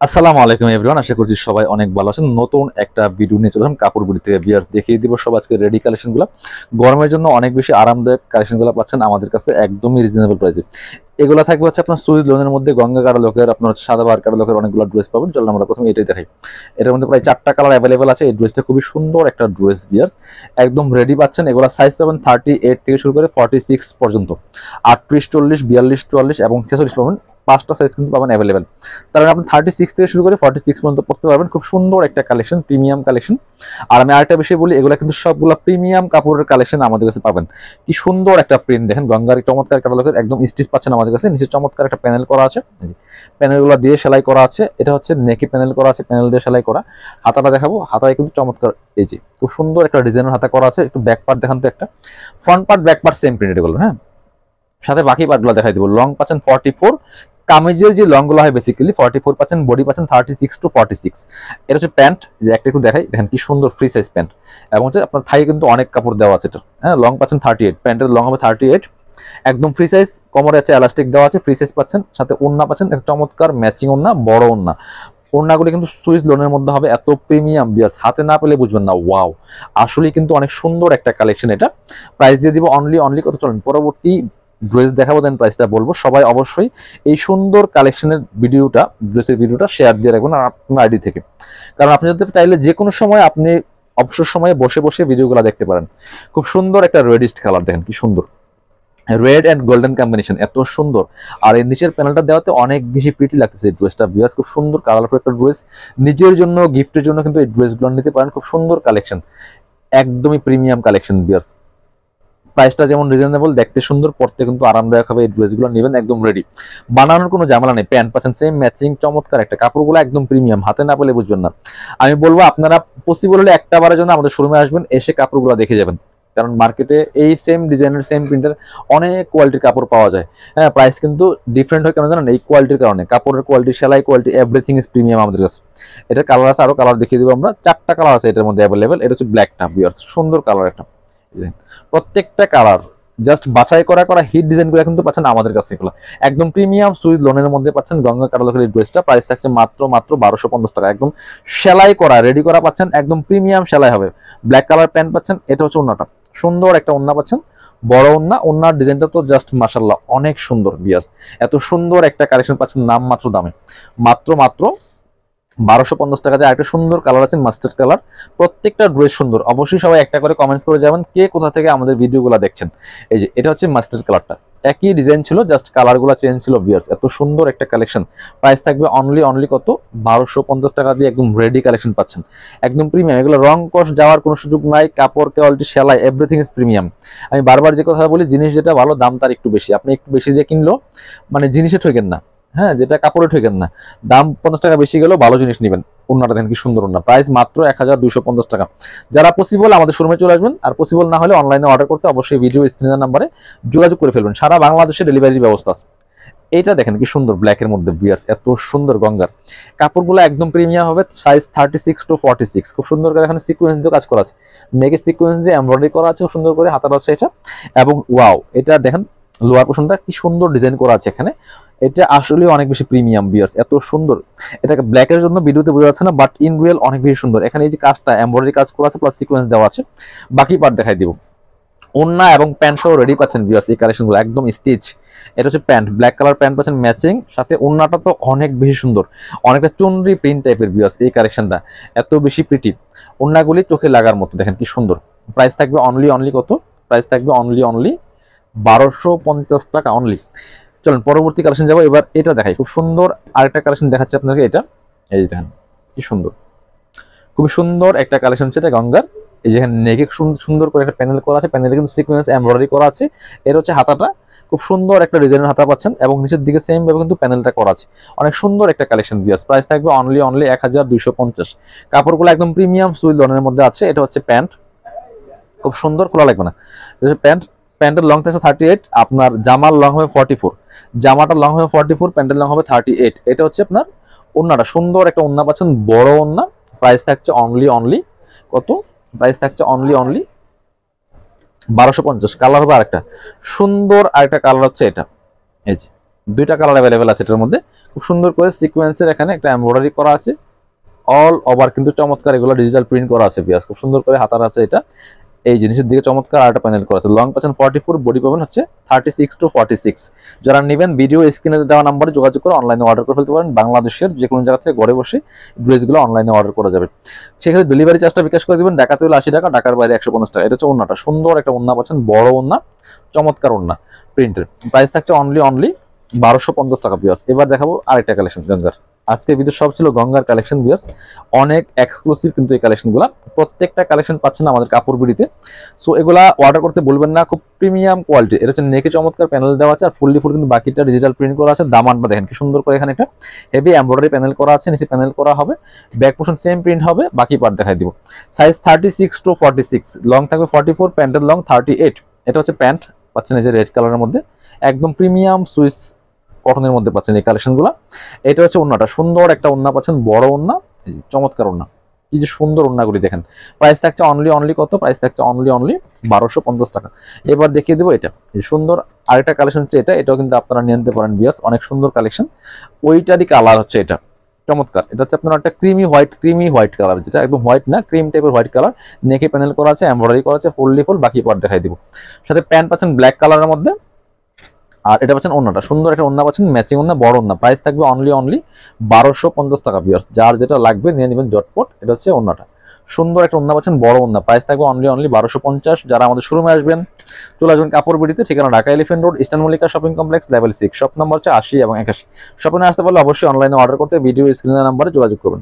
আসসালামু আলাইকুম এভরিওয়ান, আশা করছি সবাই অনেক ভালো আছেন। নতুন একটা ভিডিও নিয়ে চলে আসলাম কাপড়গুলি থেকে। বিয়ার্স দেখিয়ে দিব সব আজকে রেডি কালেকশনগুলো। গরমের জন্য অনেক বেশি আরামদায়ক কালেকশনগুলো পাচ্ছেন আমাদের কাছে একদমই রিজনেবল প্রাইসে। এগুলো থাকবে হচ্ছে আপনার সুইস লোনের মধ্যে গঙ্গা কাটা লোকের, আপনার সাদাবার কাটা লোকের অনেকগুলো ড্রেস পাবেন। চলুন আমরা প্রথমে এটাই দেখাই। এটার মধ্যে প্রায় 4টা কালার অ্যাভেলেবেল আছে। এই ড্রেসটা খুবই সুন্দর একটা ড্রেস বিয়ার্স, একদম রেডি পাচ্ছেন। এগুলো সাইজ পাবেন 38 থেকে শুরু করে 46 পর্যন্ত, 38, 40, 42, 44 এবং 46 পাবেন। 5টা সাইজ কিন্তু পাবেন অ্যাভেলেবেল। তার মানে আপনি 36 থেকে শুরু করে 46 পর্যন্ত পড়তে পারবেন। খুব সুন্দর একটা কালেকশন, প্রিমিয়াম কালেকশন। আর আমি আরেকটা বিষয় বলি, এগুলো কিন্তু সবগুলো প্রিমিয়াম কাপড়ের কালেকশন আমাদের কাছে পাবেন। কি সুন্দর একটা প্রিন্ট দেখেন, গঙ্গার চমৎকার ক্যাটালগের একদম স্টিচ পাচ্ছেন আমাদের কাছে। নিচে চমৎকার একটা প্যানেল করা আছে, প্যানেলগুলো দিয়ে সেলাই করা আছে। এটা হচ্ছে নেকি প্যানেল করা আছে, প্যানেল দিয়ে সেলাই করা। হাতাটা দেখাবো, হাতায় কিন্তু চমৎকার এই যে খুব সুন্দর একটা ডিজাইনের হাতা করা আছে। একটু ব্যাক পার্ট দেখান তো, একটা front part back part same printed এগুলো। হ্যাঁ, সাথে বাকি পার্টগুলো দেখাই দিব। লং পাচ্ছেন 44, কামিজের যে লংগুলো হয় বেসিক্যালি 44 পাচ্ছেন, বডি পাচ্ছেন 36 to 46। এটা হচ্ছে প্যান্ট, যে একটা একটু দেখাই, দেখেন কি সুন্দর ফ্রি সাইজ প্যান্ট। এবং হচ্ছে আপনার থাই কিন্তু অনেক কাপড় দেওয়া আছে এটা। হ্যাঁ, লং পাচ্ছেন 38, প্যান্টের লং হবে 38, একদম ফ্রি সাইজ। কোমরে আছে এলাস্টিক দেওয়া আছে, ফ্রি সাইজ পাচ্ছেন। সাথে ওড়না পাচ্ছেন একটা চমৎকার ম্যাচিং ওড়না, বড় ওড়না। ওড়নাগুলি কিন্তু সুইস লোনের মধ্যে হবে, এত প্রিমিয়াম বিয়ার্স, হাতে না পেলে বুঝবেন না। ওয়াও, আসলে কিন্তু অনেক সুন্দর একটা কালেকশন। এটা প্রাইস দিয়ে দিব অনলি কত, চলেন পরবর্তী ড্রেস দেখাবো, দেন প্রাইসটা বলবো। সবাই অবশ্যই এই সুন্দর কালেকশনের ভিডিওটা, ড্রেসের ভিডিওটা শেয়ার দিয়ে রাখবেন আপনার আইডি থেকে। কারণ আপনি যদি চাইলে যে কোনো সময় আপনি অবসর সময়ে বসে বসে ভিডিওগুলো দেখতে পারেন। খুব সুন্দর একটা রেডিস্ট কালার, দেখেন কি সুন্দর, রেড অ্যান্ড গোল্ডেন কম্বিনেশন, এত সুন্দর। আর এই নিচের প্যানেলটা দেওয়াতে অনেক বেশি প্রিটি লাগতেছে এই ড্রেসটা বিয়ার্স। খুব সুন্দর কালারফুল একটা ড্রেস, নিজের জন্য গিফটের জন্য কিন্তু এই ড্রেসগুলো নিতে পারেন। খুব সুন্দর কালেকশন, একদমই প্রিমিয়াম কালেকশন বিয়ার্স। প্রাইসটা যেমন রিজনেবল, দেখতে সুন্দর, পড়তে কিন্তু আরামদায়ক হবে। এই ড্রেসগুলো নেবেন একদম রেডি, বানানোর কোনো ঝামেলা নেই। প্যান্ট পাচ্ছেন সেম ম্যাচিং, চমৎকার একটা কাপড়গুলো একদম প্রিমিয়াম, হাতে না পেলে বুঝবেন না। আমি বলবো আপনারা পসিবল হলে একটা বারের জন্য আমাদের শোরুমে আসবেন, এসে কাপড়গুলো দেখে যাবেন। কারণ মার্কেটে এই সেম ডিজাইনের সেম প্রিন্টের অনেক কোয়ালিটির কাপড় পাওয়া যায়। হ্যাঁ, প্রাইস কিন্তু ডিফারেন্ট হয় কেন জানেন? এই কোয়ালিটির কারণে, কাপড়ের কোয়ালিটি, সেলাই কোয়ালিটি, এভরিথিং ইজ প্রিমিয়াম আমাদের কাছে। এটার কালার আছে, আরো কালার দেখিয়ে দিব আমরা। 4টা কালার আছে এটার মধ্যে অ্যাভেলেবেল। এটা হচ্ছে ব্ল্যাকটা বিয়ার্স, সুন্দর কালার একটা। প্রত্যেকটা কালার জাস্ট বাছাই করা করা হিট ডিজাইন গুলো কিন্তু পাচ্ছেন আমাদের কাছে। এগুলো একদম প্রিমিয়াম সুইস লোনের মধ্যে পাচ্ছেন। গঙ্গা কাটালোকের এই ড্রেসটা প্রাইস থাকছে মাত্র 1250 টাকা। একদম সেলাই করা, রেডি করা পাচ্ছেন, একদম প্রিমিয়াম সেলাই হবে। ব্ল্যাক কালার প্যান্ট পাচ্ছেন। এটা হচ্ছে ওন্নাটা, সুন্দর একটা ওন্না পাচ্ছেন, বড় ওন্না। ওন্নার ডিজাইনটা তো জাস্ট মাশাআল্লাহ অনেক সুন্দর বিয়ার্স। এত সুন্দর একটা কালেকশন পাচ্ছেন নাম মাত্র দামে, মাত্র 1250 টাকা দিয়ে। একটা সুন্দর কালার আছে মাস্টার্ড কালার। প্রত্যেকটা ড্রেস সুন্দর। অবশ্যই সবাই একটা করে কমেন্টস করে যাবেন কে কোথা থেকে আমাদের ভিডিওগুলো দেখছেন। এই যে এটা হচ্ছে মাস্টার্ড কালারটা, একই ডিজাইন ছিল, জাস্ট কালারগুলো চেঞ্জ ছিল ভিউয়ার্স। এত সুন্দর একটা কালেকশন। প্রাইস থাকবে অনলি কত, 1250 টাকা দিয়ে একদম রেডি কালেকশন পাচ্ছেন, একদম প্রিমিয়াম। এগুলো রং কষ যাওয়ার কোনো সুযোগ নাই। কাপড় কোয়ালিটি, সেলাই, এভরিথিং ইজ প্রিমিয়াম। আমি বারবার যে কথা বলি, জিনিস যেটা ভালো দাম তার একটু বেশি। আপনি একটু বেশি দিয়ে কিনলেও মানে জিনিসে ঠকেন না। হ্যাঁ, যেটা কাপড়ে ঠকেন না। দাম 50 টাকা বেশি গেলেও ভালো জিনিস নেবেন। ওন্নাটা দেখেন কি সুন্দর ওন্না, প্রাইস মাত্র 1250 টাকা। যারা পসিবল আমাদের শোরুমে চলে আসবেন, আর পসিবল না হলে অনলাইনে অর্ডার করতে অবশ্যই ভিডিও স্ক্রিনের নাম্বারে যোগাযোগ করে ফেলবেন। সারা বাংলাদেশে ডেলিভারির ব্যবস্থা আছে। এইটা দেখেন কি সুন্দর ব্ল্যাকের মধ্যে বিয়ার্স, এত সুন্দর গঙ্গার। কাপড়গুলো একদম প্রিমিয়াম হবে, সাইজ 36 to 46। খুব সুন্দর করে এখানে সিকোয়েন্স দিয়ে কাজ করা আছে, নেকে সিকোয়েন্স দিয়ে এমব্রয়ডারি করা আছে সুন্দর করে। হাতাটা হচ্ছে এটা। এবং ওয়াও, এটা দেখেন লোয়ার পোর্শনটা কি সুন্দর ডিজাইন করা আছে এখানে। এটা আসলে অনেক বেশি প্রিমিয়াম বিয়ার্স, এত সুন্দর। এটাকে ব্ল্যাকের জন্য ভিডিওতে বোঝা যাচ্ছে না, বাট ইন রিয়েল অনেক বেশি সুন্দর। এখানে এই যে কাজটা এমব্রয়ডারি কাজ করা আছে, প্লাস সিকোয়েন্স দেওয়া আছে। বাকি পার্ট দেখাই দিব। ওন্না এবং প্যান্ট সহ রেডি পাচ্ছেন বিয়ার্স। এই কালেকশনগুলো একদম স্টিচ। এটা হচ্ছে প্যান্ট, ব্ল্যাক কালার প্যান্ট পাচ্ছেন ম্যাচিং। সাথে ওন্নাটা তো অনেক বেশি সুন্দর, অনেকটা চুনরি প্রিন্ট টাইপের বিয়ার্স। এই কালেকশনটা এত বেশি প্রিটি, ওন্নাগুলি চোখে লাগার মতো, দেখেন কি সুন্দর। প্রাইস থাকবে অনলি কত, প্রাইস থাকবে অনলি 1250 টাকা অনলি। চলুন পরবর্তী কালেকশন যাবো। এবার এটা দেখাই, খুব সুন্দর আরেকটা কালেকশন দেখাচ্ছে আপনাকে। এটা এই দেখেন কি সুন্দর, খুবই সুন্দর একটা কালেকশন হচ্ছে এটা গঙ্গার। এই যেখানে নেকে সুন্দর করে একটা প্যানেল করা আছে, প্যানেলে কিন্তু সিকোয়েন্স এমব্রয়ডারি করা আছে। এর হচ্ছে হাতাটা, খুব সুন্দর একটা ডিজাইনের হাতা পাচ্ছেন, এবং নিচের দিকে সেম ভাবে কিন্তু প্যানেলটা করা আছে। অনেক সুন্দর একটা কালেকশন বিয়ার্স। প্রাইস থাকবে অনলি 1250। কাপড়গুলো একদম প্রিমিয়াম সুইস লনের মধ্যে আছে। এটা হচ্ছে প্যান্ট, খুব সুন্দর, খোলা লাগবে না। এটা হচ্ছে প্যান্ট, প্যান্টের লং থাকছে 38, আপনার জামার লং হবে 44। জামাটার লং হবে 44, প্যান্টের লং হবে 38। এটা হচ্ছে আপনার ওন্নাটা, সুন্দর একটা ওন্না পাচ্ছেন, বড় ওন্না। প্রাইস থাকছে অনলি কত, প্রাইস থাকছে অনলি 1250। কালার হবে আরেকটা সুন্দর, আরেকটা কালার হচ্ছে এটা, এই যে দুইটা কালার অ্যাভেলেবেল আছে এটার মধ্যে। খুব সুন্দর করে সিকোয়েন্সের এখানে একটা এমব্রয়ডারি করা আছে, অল ওভার কিন্তু চমৎকার এগুলো ডিজিটাল প্রিন্ট করা আছে বিয়াস, খুব সুন্দর করে হাতার আছে এটা। এই জিনিসের দিকে চমৎকার আরেকটা প্যানেল করা আছে। লং পাচ্ছেন 44, বডি পাবেন হচ্ছে 36 to 46। যারা নেবেন ভিডিও স্ক্রিনে দেওয়া নাম্বারে যোগাযোগ করে অনলাইনে অর্ডার করে ফেলতে পারেন। বাংলাদেশের যে কোনো জায়গা থেকে ঘরে বসে ড্রেসগুলো অনলাইনে অর্ডার করা যাবে। সেক্ষেত্রে ডেলিভারি চার্জটা বিকাশ করে দিবেন। ঢাকাতে হলে 80 টাকা, ঢাকার বাইরে 150 টাকা। এটা হচ্ছে ওন্নাটা, সুন্দর একটা ওন্না পাচ্ছেন, বড় ওন্না, চমৎকার ওন্না প্রিন্টের। প্রাইস থাকছে অনলি 1250 টাকা বিয়াস। এবার দেখাবো আরেকটা কালেকশন গঙ্গার। আজকে ভিডিও সব ছিল গঙ্গার কালেকশন বিয়াস, অনেক এক্সক্লুসিভ কিন্তু এই কালেকশনগুলো। প্রত্যেকটা কালেকশন পাচ্ছেন আমাদের কাপড় বিড়িতে। সো এগুলা অর্ডার করতে বলবেন না, খুব প্রিমিয়াম কোয়ালিটি। এটা হচ্ছে নেকে চমৎকার প্যানেল দেওয়া আছে, আর ফুললি ফুল কিন্তু বাকিটা ডিজিটাল প্রিন্ট করা আছে। দামানটা দেখেন কি সুন্দর করে, এখানে একটা হেভি এমব্রয়ডারি প্যানেল করা আছে, নিচে প্যানেল করা হবে, ব্যাক পোর্শন সেম প্রিন্ট হবে, বাকি পার্ট দেখাই দিব। সাইজ 36 to 46, লং থাকবে 44, প্যান্টের লং 38। এটা হচ্ছে প্যান্ট পাচ্ছেন এই যে রেড কালারের মধ্যে, একদম প্রিমিয়াম সুইস কটনের মধ্যে পাচ্ছেন এই কালেকশনগুলো। এটা হচ্ছে ওন্নাটা, সুন্দর একটা ওন্না পাচ্ছেন, বড় ওন্না, চমৎকার ওন্না, কি যে সুন্দর ওন্নাগুলি দেখেন। প্রাইস থাকছে অনলি কত, প্রাইস থাকছে অনলি 1250 টাকা। এবার দেখিয়ে দেবো এটা সুন্দর আরেকটা কালেকশন হচ্ছে এটা, এটাও কিন্তু আপনারা নিয়ে নিতে পারেন বিয়াস, অনেক সুন্দর কালেকশন। ওইটারই কালার হচ্ছে এটা, চমৎকার। এটা হচ্ছে আপনার একটা ক্রিমি হোয়াইট কালার, যেটা একদম হোয়াইট না, ক্রিম টাইপের হোয়াইট কালার। নেকে প্যানেল করা আছে, এমব্রয়ডারি করা আছে, ফুললি ফুল, বাকি পার্ট দেখাই দিব। সাথে প্যান্ট পাচ্ছেন ব্ল্যাক কালারের মধ্যে, আর এটা পাচ্ছেন ওন্নাটা, সুন্দর একটা ওন্না পাচ্ছেন, ম্যাচিং ওন্না, বড় ওন্না। প্রাইস থাকবে অনলি 1250 টাকা ভিউয়ার্স। যার যেটা লাগবে নিয়ে নেবেন জটপট। এটা হচ্ছে ওন্নাটা, সুন্দর একটা ওন্না পাচ্ছেন, বড় ওন্না। প্রাইস থাকবে অনলি 1250। যারা আমাদের শোরুমে আসবেন চলে আসবেন কাপড় বিড়িতে, ঠিকানা Dhaka elephant road, eastern Mallika shopping complex, level 6, shop number হচ্ছে 80 এবং 81। শপে আসতে পারলে অবশ্যই অনলাইনে অর্ডার করতে ভিডিও স্ক্রিনের নাম্বারে যোগাযোগ করবেন।